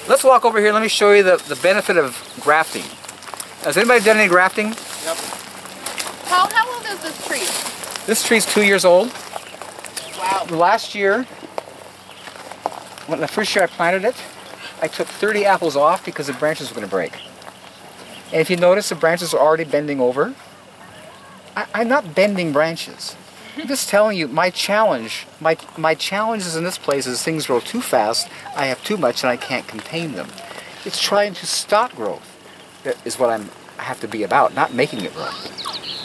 Let's walk over here. Let me show you the benefit of grafting. Has anybody done any grafting? Yep. How old is this tree? This tree's 2 years old. Wow. Last year, the first year I planted it, I took 30 apples off because the branches were going to break. And if you notice, the branches are already bending over. I'm not bending branches. I'm just telling you, my challenge is in this place is things grow too fast, I have too much, and I can't contain them. It's trying to stop growth that is what I have to be about, not making it grow.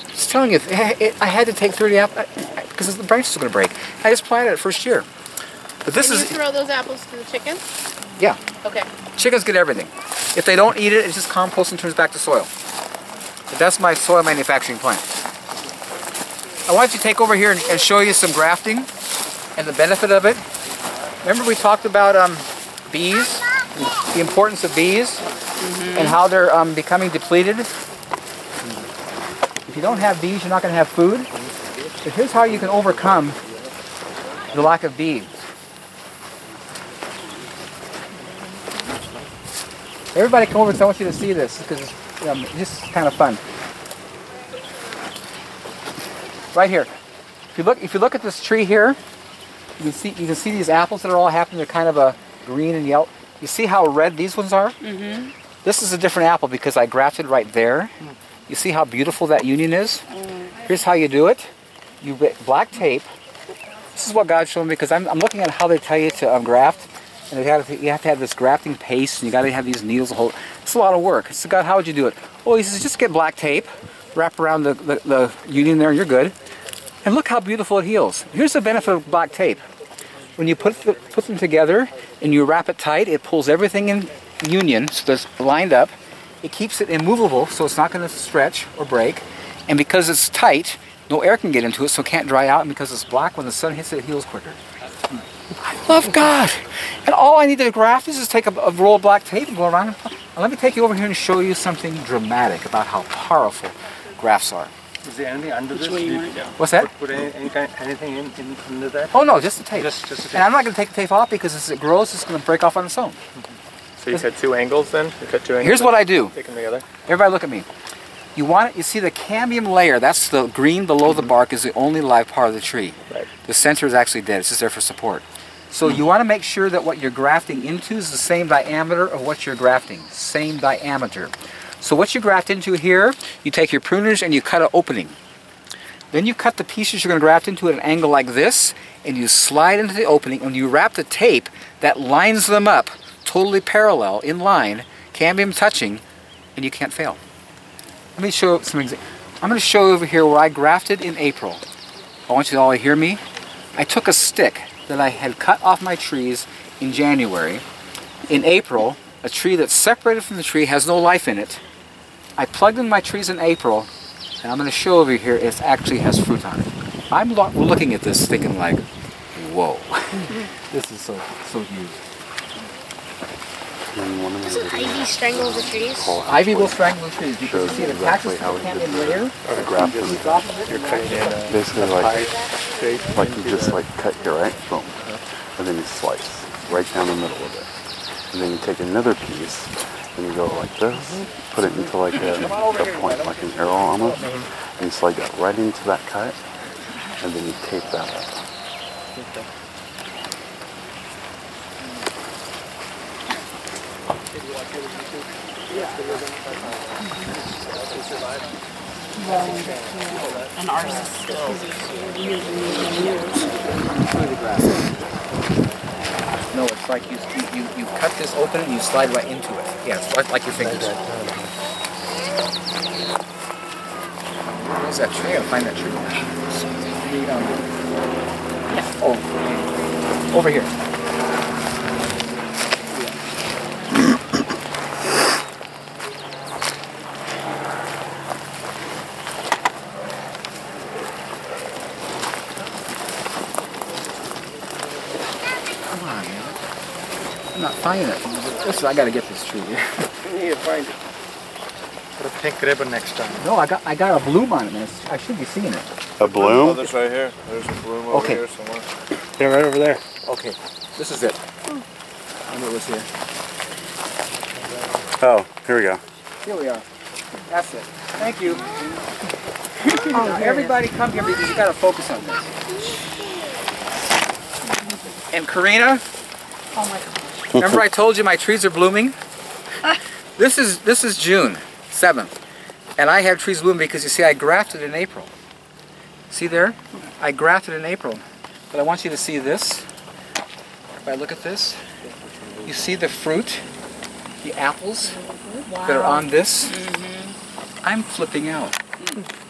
Just telling you, I had to take 30 apples because the branches are going to break. I just planted it first year. But this Can you throw those apples to the chickens? Yeah. Okay. Chickens get everything. If they don't eat it, it's just compost and turns back to soil. But that's my soil manufacturing plant. I want you to take over here and show you some grafting and the benefit of it. Remember we talked about bees, the importance of bees, and how they're becoming depleted. If you don't have bees, you're not going to have food. But here's how you can overcome the lack of bees. Everybody come over, so I want you to see this because it's just kind of fun. Right here. If you look at this tree here, you can see these apples that are all happening. They're kind of a green and yellow. You see how red these ones are? Mm-hmm. This is a different apple because I grafted right there. You see how beautiful that union is? Here's how you do it. You get black tape. This is what God showed me because I'm looking at how they tell you to graft. And you have to have this grafting paste, and you got to have these needles. It's a lot of work. So God, how would you do it? Well, he says, just get black tape, wrap around the union there, and you're good. And look how beautiful it heals. Here's the benefit of black tape. When you put them together and you wrap it tight, it pulls everything in union, so it's lined up. It keeps it immovable, so it's not going to stretch or break. And because it's tight, no air can get into it, so it can't dry out. And because it's black, when the sun hits it, it heals quicker. I love God. And all I need to graft is just take a roll of black tape and go around. And let me take you over here and show you something dramatic about how powerful grafts are. Is there anything under this? What's that? Put anything in under that? Oh no, just the tape. Just the tape. And I'm not going to take the tape off because as it grows, it's going to break off on its own. So you cut 2 angles then? You cut 2 angles. Here's what I do. Take them together. Everybody look at me. You see the cambium layer, that's the green below the bark, is the only live part of the tree. Right. The center is actually dead. It's just there for support. So you want to make sure that what you're grafting into is the same diameter of what you're grafting. Same diameter. So what you graft into here, you take your pruners and you cut an opening. Then you cut the pieces you're going to graft into at an angle like this, and you slide into the opening, and you wrap the tape that lines them up, totally parallel, in line, cambium touching, and you can't fail. Let me show some examples. I'm going to show you over here where I grafted in April. I want you to all hear me. I took a stick that I had cut off my trees in January. In April, a tree that's separated from the tree, has no life in it. I plugged in my trees in April, and I'm going to show over here it actually has fruit on it. I'm looking at this thinking like, whoa, this is so huge. Doesn't ivy strangle the trees? Ivy will strangle the trees because you see it attaches to the cambium layer. You're cutting in basically like you just cut here, right? Boom. And then you slice right down the middle of it. And then you take another piece and you go like this, put it into like a point, like an arrow almost, and you slide that right into that cut, and then you tape that up. And ours is still No, it's like you cut this open and you slide right into it. Yeah, it's like your fingers. Where's that tree? I'll find that tree. Oh, over here. I'm not finding it. I gotta get this tree here. You need to find it. Put a pink ribbon next time. No, I got a bloom on it, man. I should be seeing it. A bloom? Oh, this right here. There's a bloom over here somewhere. Yeah, right over there. Okay, this is it. I knew it was here. Oh, here we go. Here we are. That's it. Thank you. Now, everybody come here because you got to focus on this. And Karina, Oh my gosh. remember I told you my trees are blooming? This is June 7th. And I have trees blooming because you see I grafted in April. See there? I grafted in April. But I want you to see this. If I look at this, you see the fruit, the apples that are on this? I'm flipping out.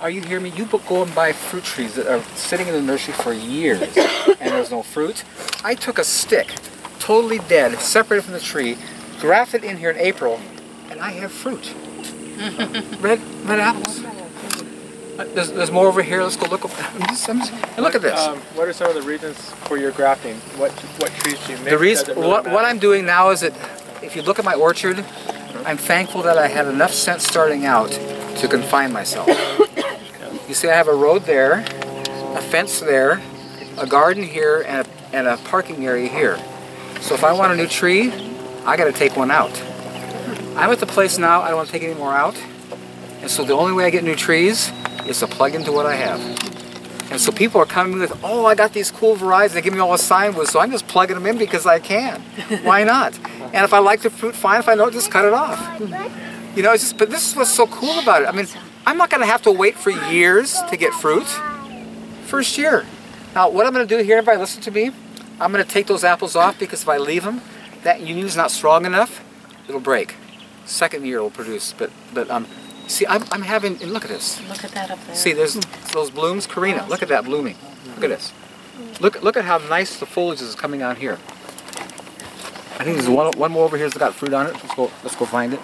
Are you hearing me? You go and buy fruit trees that are sitting in the nursery for years and there's no fruit. I took a stick, totally dead, separated from the tree, grafted in here in April, and I have fruit. Red apples. There's more over here. Let's go look. And look at this. What are some of the reasons for your grafting? What trees do you make? The reason, what I'm doing now is that if you look at my orchard, I'm thankful that I had enough sense starting out to confine myself. You see I have a road there, a fence there, a garden here, and a parking area here. So if I want a new tree, I got to take one out. I'm at the place now, I don't want to take any more out. And so the only way I get new trees is to plug into what I have. And so people are coming with, oh, I got these cool varieties, they give me all the sign with, so I'm just plugging them in because I can. Why not? And if I like the fruit, fine. If I don't, just cut it off. You know, it's just, but this is what's so cool about it. I mean, I'm not going to have to wait for years to get fruit. First year. Now, what I'm going to do here, everybody listen to me, I'm going to take those apples off because if I leave them, that union is not strong enough, it'll break. Second year it'll produce, but see, I'm having, and look at this. Look at that up there. See, there's those blooms. Karina, look at that blooming. Look at this. Look at how nice the foliage is coming out here. I think there's one more over here that's got fruit on it. Let's go find it.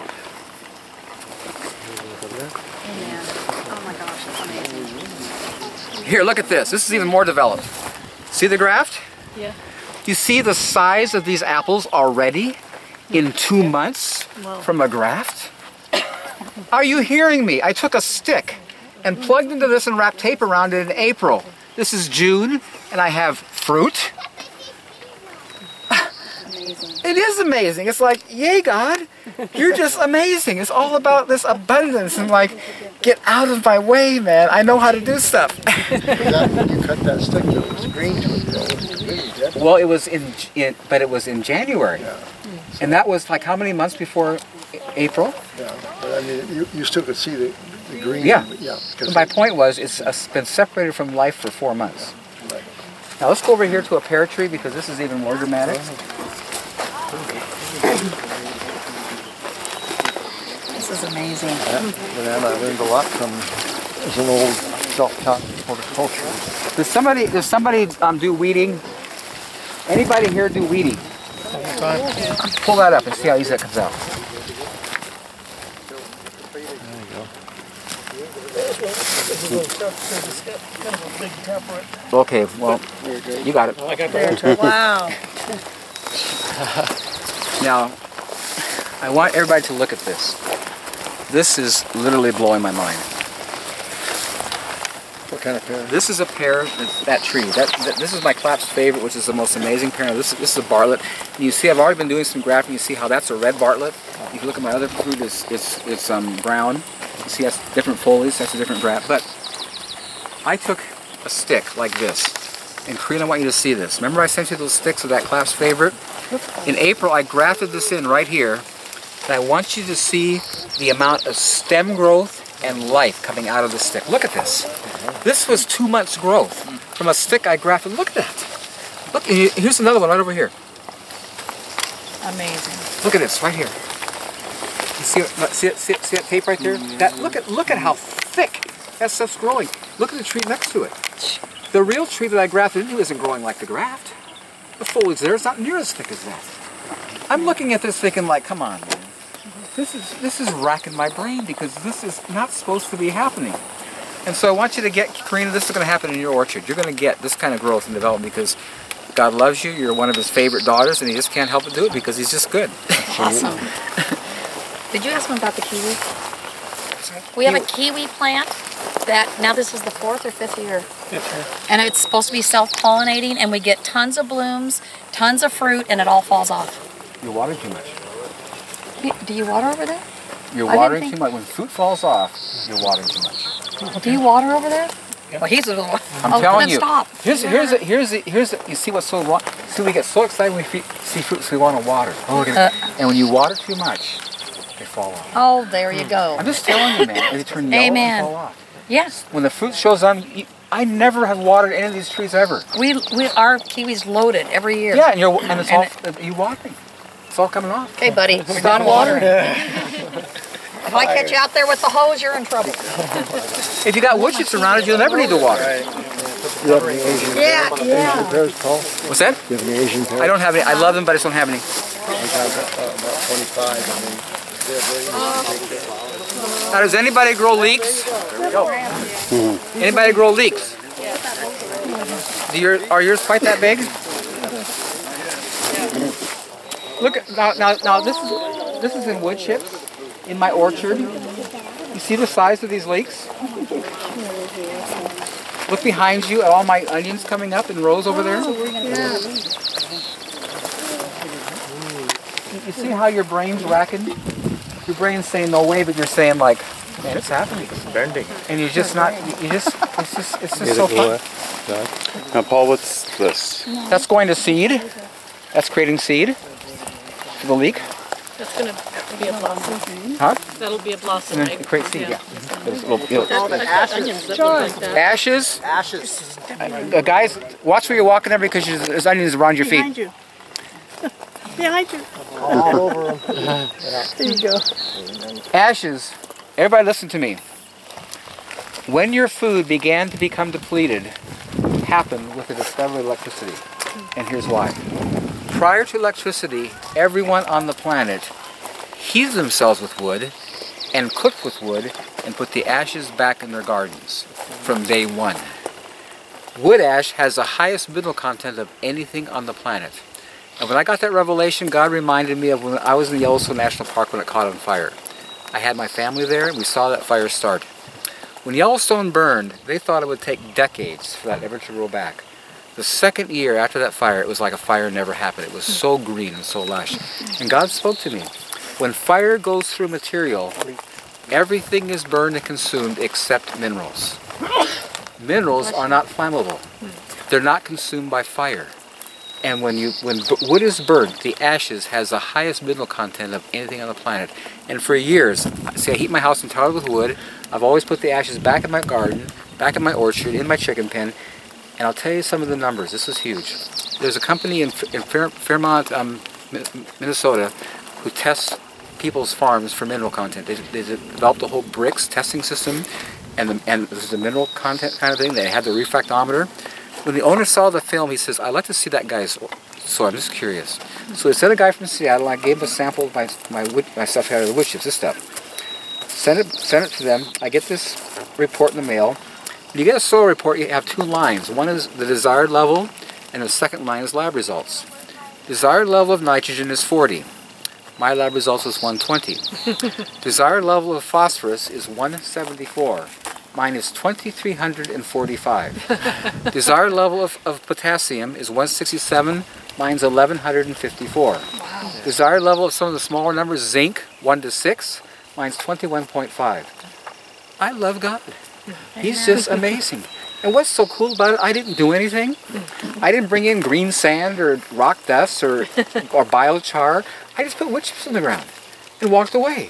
Yeah. Oh my gosh, that's amazing. Here, look at this. This is even more developed. See the graft? Yeah. You see the size of these apples already in 2 months from a graft? Are you hearing me? I took a stick and plugged into this and wrapped tape around it in April. This is June, and I have fruit. Amazing. It is amazing. It's like, yay, God, you're just amazing. It's all about this abundance and like, get out of my way, man. I know how to do stuff. You cut that stick that was green to it, though. It was really dead. Well, it was but it was in January, and that was like how many months before April? Yeah, but I mean, you still could see the green. Yeah. But yeah. So my point was, it's been separated from life for 4 months. Now let's go over here to a pear tree because this is even more dramatic. This is amazing. And I learned a lot from as an old self-taught horticulturalist. Does somebody do weeding? Anybody here do weeding? Pull that up and see how easy that comes out. Okay, well, you got it. I got the Wow. Now, I want everybody to look at this. This is literally blowing my mind. What kind of pear? This is a pear, that tree. This is my Clap's favorite, which is the most amazing pear. This is a Bartlett. And you see, I've already been doing some grafting. You see how that's a red Bartlett. If you look at my other fruit, it's brown. You see, that's different foliage. That's a different graft. But I took a stick like this. And Karina, I want you to see this. Remember I sent you those sticks of that Clap's favorite? In April, I grafted this in right here. And I want you to see the amount of stem growth and life coming out of the stick. Look at this. This was 2 months growth from a stick I grafted. Look at that. Look, here's another one right over here. Amazing. Look at this right here. You see that tape right there? That look at how thick that stuff's growing. Look at the tree next to it. The real tree that I grafted into isn't growing like the graft. The foliage there is not near as thick as that. I'm looking at this thinking like, come on, man. This is racking my brain because this is not supposed to be happening. And so I want you to get, Karina, this is going to happen in your orchard. You're going to get this kind of growth and development because God loves you. You're one of His favorite daughters, and He just can't help but do it because He's just good. Awesome. Did you ask him about the kiwi? We have a kiwi plant that, now this is the 4th or 5th year. And it's supposed to be self-pollinating, and we get tons of blooms, tons of fruit, and it all falls off. You water too much. Do you water over there? You're I watering didn't too think- much. When fruit falls off, you're watering too much. Do you water over there? Well, he's the one. I'm telling then you. Stop. Here's you see what's so wrong. See, we get so excited when we see fruit, so we want to water. Oh, we're gonna, and when you water too much, they fall off. Oh, there you go. I'm just telling you, man. They turn yellow Amen. and fall off. Yes. When the fruit shows on, I never have watered any of these trees ever. Our kiwi's loaded every year. Yeah, and it's all you watering. It's all coming off. Okay, buddy. We're done watering. If I catch you out there with the hose, you're in trouble. If you got wood chips around it, you'll never need to water. You have any Asian Asian pears, Paul? What's that? You have any Asian pears? I don't have any. I love them, but I just don't have any. I have about 25. I mean, they're very Now, does anybody grow leeks? Anybody grow leeks? Are yours quite that big? Look now. This is in wood chips in my orchard. You see the size of these leeks? Look behind you at all my onions coming up in rows over there. You see how your brain's racking? Your brain's saying no way, but you're saying like, man, it's happening. It's bending. And you're just not. It's just so fun. Now, Paul, what's this? That's going to seed. That's creating seed for the leek. That's going to be a blossom. Huh? That'll be a blossom. And then create seed, yeah. Ashes. Ashes. Guys, watch where you're walking there because there's onions around your feet. Behind you. Behind you. all over them. There you go. Ashes. Everybody listen to me. When your food began to become depleted, happened with the discovery of electricity. And here's why. Prior to electricity, everyone on the planet heated themselves with wood and cooked with wood and put the ashes back in their gardens from day one. Wood ash has the highest mineral content of anything on the planet. And when I got that revelation, God reminded me of when I was in the Yellowstone National Park when it caught on fire. I had my family there and we saw that fire start. When Yellowstone burned, they thought it would take decades for that ever to roll back. The second year after that fire, it was like a fire never happened. It was so green and so lush. And God spoke to me. When fire goes through material, everything is burned and consumed except minerals. Minerals are not flammable. They're not consumed by fire. And when wood is burnt, the ashes has the highest mineral content of anything on the planet. And for years, see, I heat my house entirely with wood. I've always put the ashes back in my garden, back in my orchard, in my chicken pen. And I'll tell you some of the numbers. This is huge. There's a company in Fairmont, Minnesota, who tests people's farms for mineral content. They developed a whole bricks testing system, and this is a mineral content kind of thing. They had the refractometer. When the owner saw the film, he says, "I'd like to see that guy's soil. I'm just curious." So they sent a guy from Seattle. I gave him a sample of my stuff out of the wood chips. This stuff. Sent it to them. I get this report in the mail. When you get a soil report, you have two lines. One is the desired level, and the second line is lab results. Desired level of nitrogen is 40. My lab results is 120. Desired level of phosphorus is 174. Mine is 2,345. Desired level of potassium is 167. Mine's 1,154. Wow. Desired level of some of the smaller numbers, zinc, 1 to 6. Mine's 21.5. I love God. He's just amazing. And what's so cool about it, I didn't do anything. I didn't bring in green sand or rock dust or biochar. I just put wood chips in the ground and walked away.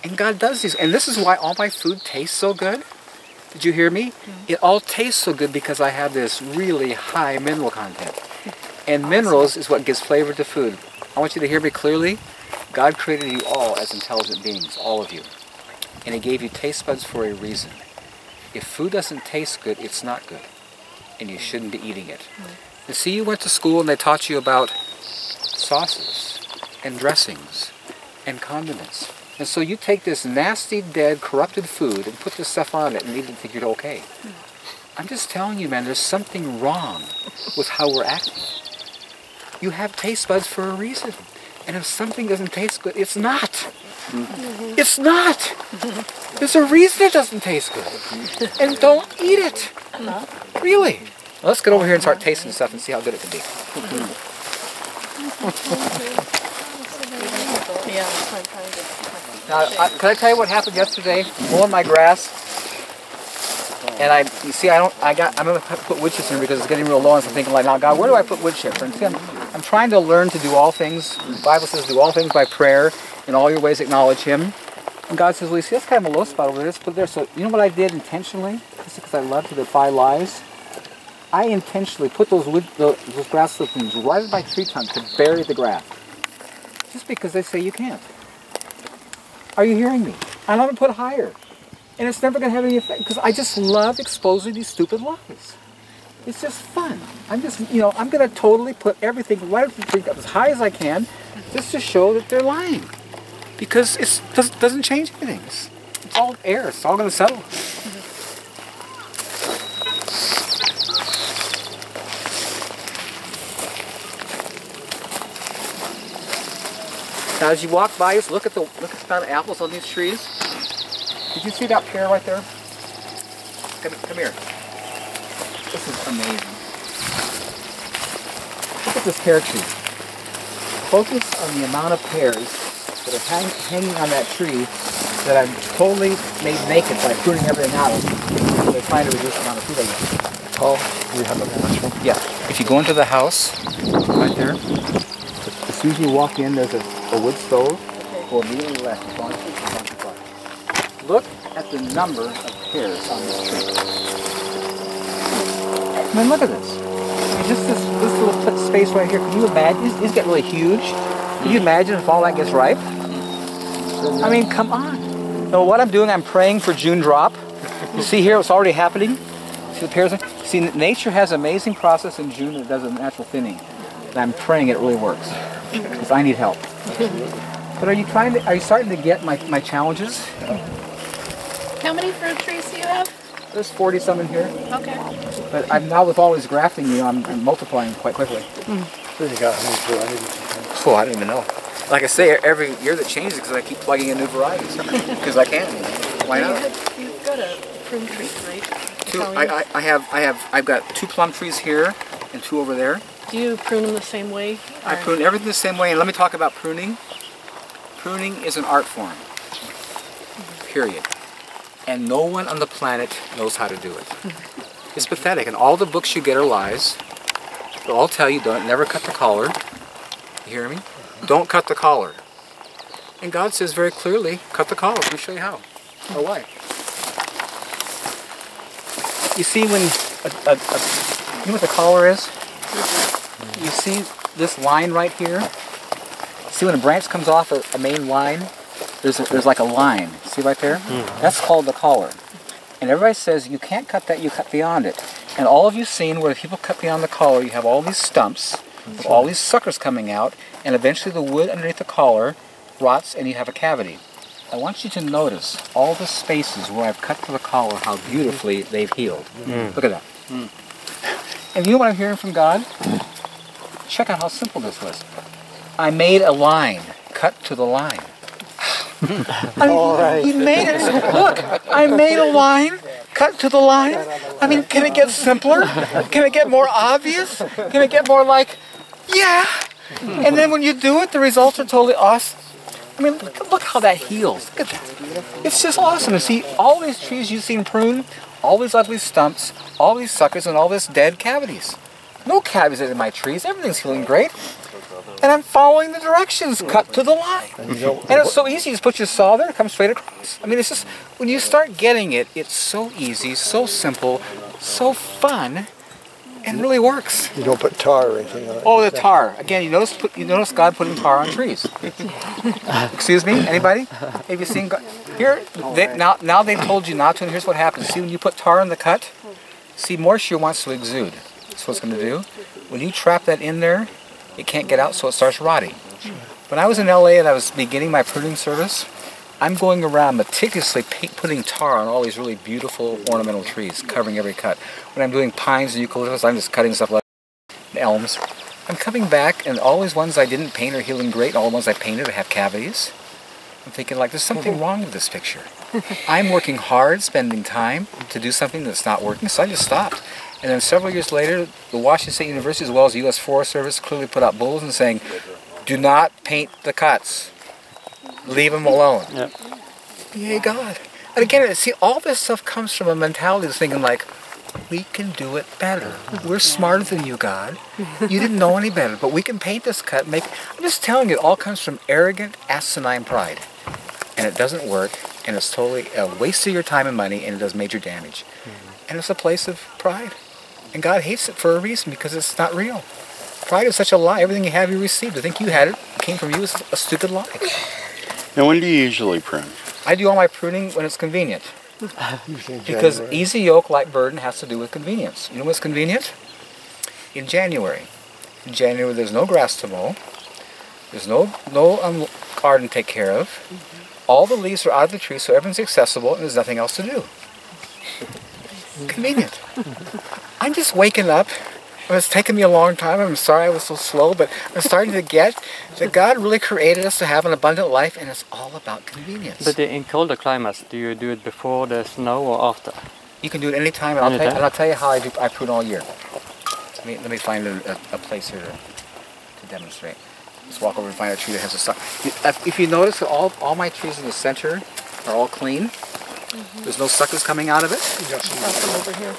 And God does these. And this is why all my food tastes so good. Did you hear me? It all tastes so good because I have this really high mineral content. And minerals is what gives flavor to food. I want you to hear me clearly. God created you all as intelligent beings, all of you. And He gave you taste buds for a reason. If food doesn't taste good, it's not good. And you shouldn't be eating it. And see, you went to school and they taught you about sauces and dressings and condiments. And so you take this nasty, dead, corrupted food and put this stuff on it and even think you're okay. I'm just telling you, man, there's something wrong with how we're acting. You have taste buds for a reason. And if something doesn't taste good, it's not. It's not. There's a reason it doesn't taste good. And don't eat it. Really. Well, let's get over here and start tasting stuff and see how good it can be. Yeah, that's what I'm trying to Now, can I tell you what happened yesterday? Mowing my grass, and you see, I'm gonna put wood chips in because it's getting real low, and so I'm thinking like, now God, where do I put wood chips? And see, I'm trying to learn to do all things. The Bible says, do all things by prayer, in all your ways acknowledge Him. And God says, well, you see, that's kind of a low spot over there. Let's put it there. So you know what I did intentionally, just because I love to defy lies. I intentionally put those grass clippings right at my tree trunk to bury the grass, just because they say you can't. Are you hearing me? I'm going to put higher. And it's never going to have any effect because I just love exposing these stupid lies. It's just fun. I'm just, I'm going to totally put everything right up the tree as high as I can just to show that they're lying. Because it doesn't change anything. It's all air. It's all going to settle. Now, as you walk by, just look at the amount of apples on these trees. Did you see that pear right there? Come here. This is amazing. Look at this pear tree. Focus on the amount of pears that are hanging on that tree that I've totally made naked by pruning everything out of them. So they're trying to reduce the amount of food I get. Paul, you have a mushroom? Yeah. If you go into the house, right there, as soon as you walk in, there's a wood stove. Go immediately left. Look at the number of pears on this tree. I mean, look at this. I mean, just this little space right here. Can you imagine? It's getting really huge. Can you imagine if all that gets ripe? I mean, come on. So what I'm doing, I'm praying for June drop. You see here, it's already happening. See the pears? See, nature has an amazing process in June that does a natural thinning. And I'm praying it really works because I need help. But are you starting to get my challenges? How many fruit trees do you have? There's 40 some in here. Okay. But I'm now with all this grafting, I'm multiplying quite quickly. So you got how many varieties? Oh, I don't even know. Like I say, every year that changes because I keep plugging in new varieties. Because I can. Why not? You've got a prune tree, right? I've got 2 plum trees here and 2 over there. Do you prune them the same way? I prune everything the same way. And let me talk about pruning. Pruning is an art form. Period. And no one on the planet knows how to do it. It's pathetic. And all the books you get are lies. They'll all tell you, never cut the collar. You hear me? Don't cut the collar. And God says very clearly, cut the collar. Let me show you how. Or why. You see when, you know what the collar is? You see this line right here? See when a branch comes off a main line? There's like a line. See right there? That's called the collar. And everybody says you can't cut that, you cut beyond it. And all of you seen where people cut beyond the collar, you have all these stumps with all these suckers coming out, and eventually the wood underneath the collar rots and you have a cavity. I want you to notice all the spaces where I've cut to the collar, how beautifully they've healed. Look at that. And you know what I'm hearing from God? Check out how simple this was. I made a line, cut to the line. He made it. Look, I made a line, cut to the line. I mean, can it get simpler? Can it get more obvious? Can it get more like, yeah? And then when you do it, the results are totally awesome. I mean, look how that heals. Look at that. It's just awesome to see all these trees you've seen prune, all these ugly stumps, all these suckers, and all this dead cavities. No cavities in my trees. Everything's healing great. And I'm following the directions, cut to the line. And it's so easy, just put your saw there, it comes straight across. I mean, it's just, when you start getting it, it's so easy, so simple, so fun, and really works. You don't put tar or anything on it? Oh, the tar. Again, you notice God putting tar on trees. Excuse me, anybody? Have you seen God? Here, now they've told you not to, and here's what happens. See, when you put tar in the cut, see, moisture wants to exude. That's what it's going to do. When you trap that in there, it can't get out, so it starts rotting. When I was in LA and I was beginning my pruning service, I'm going around meticulously putting tar on all these really beautiful ornamental trees, covering every cut. When I'm doing pines and eucalyptus, I'm just cutting stuff like elms. I'm coming back, and all these ones I didn't paint are healing great, and all the ones I painted have cavities. I'm thinking, like, there's something wrong with this picture. I'm working hard, spending time to do something that's not working, so I just stopped. And then several years later, the Washington State University, as well as the U.S. Forest Service, clearly put out bulletins saying, Do not paint the cuts. Leave them alone. Yep. Yay, God. And again, see, all this stuff comes from a mentality of thinking like, we can do it better. We're smarter than you, God. You didn't know any better, but we can paint this cut. I'm just telling you, it all comes from arrogant, asinine pride. And it doesn't work, and it's totally a waste of your time and money, and it does major damage. And it's a place of pride. And God hates it for a reason, because it's not real. Pride is such a lie. Everything you have, you received. To think you had it, came from you, is a stupid lie. Now, when do you usually prune? I do all my pruning when it's convenient. Because easy yoke, light burden has to do with convenience. You know what's convenient? In January. In January, there's no grass to mow. There's no garden to take care of. All the leaves are out of the tree, so everything's accessible, and there's nothing else to do. Convenient. I'm just waking up. It's taken me a long time. I'm sorry I was so slow, but I'm starting to get that God really created us to have an abundant life, and it's all about convenience. But in colder climates, do you do it before the snow or after? You can do it any time, and I'll tell you how I prune all year. Let me find a place here to demonstrate. Let's walk over and find a tree that has a sucker. If you notice, all my trees in the center are all clean. There's no suckers coming out of it. I'll come over here.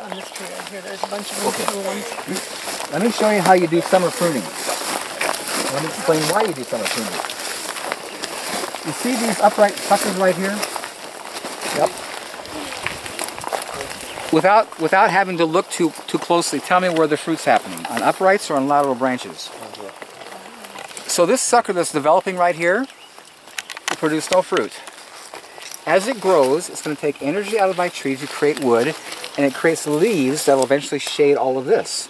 On this tree right here, there's a bunch of little ones. Let me show you how you do summer pruning. Let me explain why you do summer pruning. You see these upright suckers right here? Yep. Without having to look too closely, tell me where the fruit's happening, on uprights or on lateral branches. So this sucker that's developing right here will produce no fruit. As it grows, it's going to take energy out of my tree to create wood, and it creates leaves that will eventually shade all of this.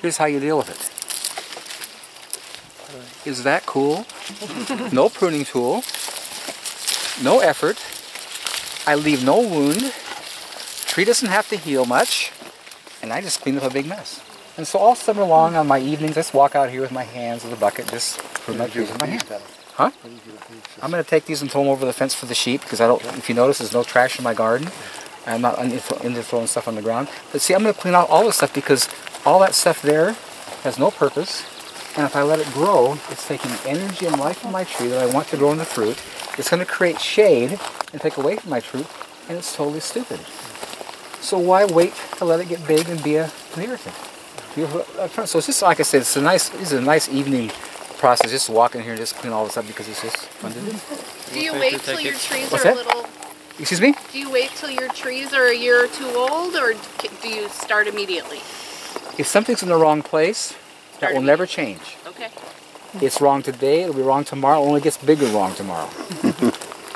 Here's how you deal with it. Is that cool? No pruning tool, no effort. I leave no wound. Tree doesn't have to heal much, and I just clean up a big mess. And so all summer long on my evenings, I just walk out here with my hands with a bucket, just prune my trees with my hand. Huh? I'm going to take these and throw them over the fence for the sheep, because if you notice, there's no trash in my garden. I'm not into throwing stuff on the ground. But see, I'm going to clean out all this stuff, because all that stuff there has no purpose. And if I let it grow, it's taking energy and life from my tree that I want to grow into fruit. It's going to create shade and take away from my fruit, and it's totally stupid. So why wait to let it get big and be an irritant? So it's just, like I said, this is a nice evening process, just walk in here and just clean all this up, because it's just fun to do. Do you wait till your trees What's are that? a little... Excuse me? Do you wait till your trees are a year or two old, or do you start immediately? If something's in the wrong place, that will never change. Okay. It's wrong today, it'll be wrong tomorrow, it only gets bigger wrong tomorrow.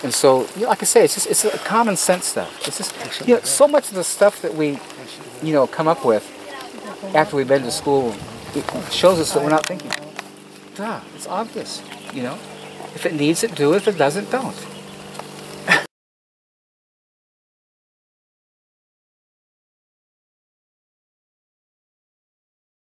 And so, like I say, it's a common sense stuff. It's just, so much of the stuff that we, come up with after we've been to school, it shows us that we're not thinking. Duh, it's obvious, If it needs it, do it. If it doesn't, don't.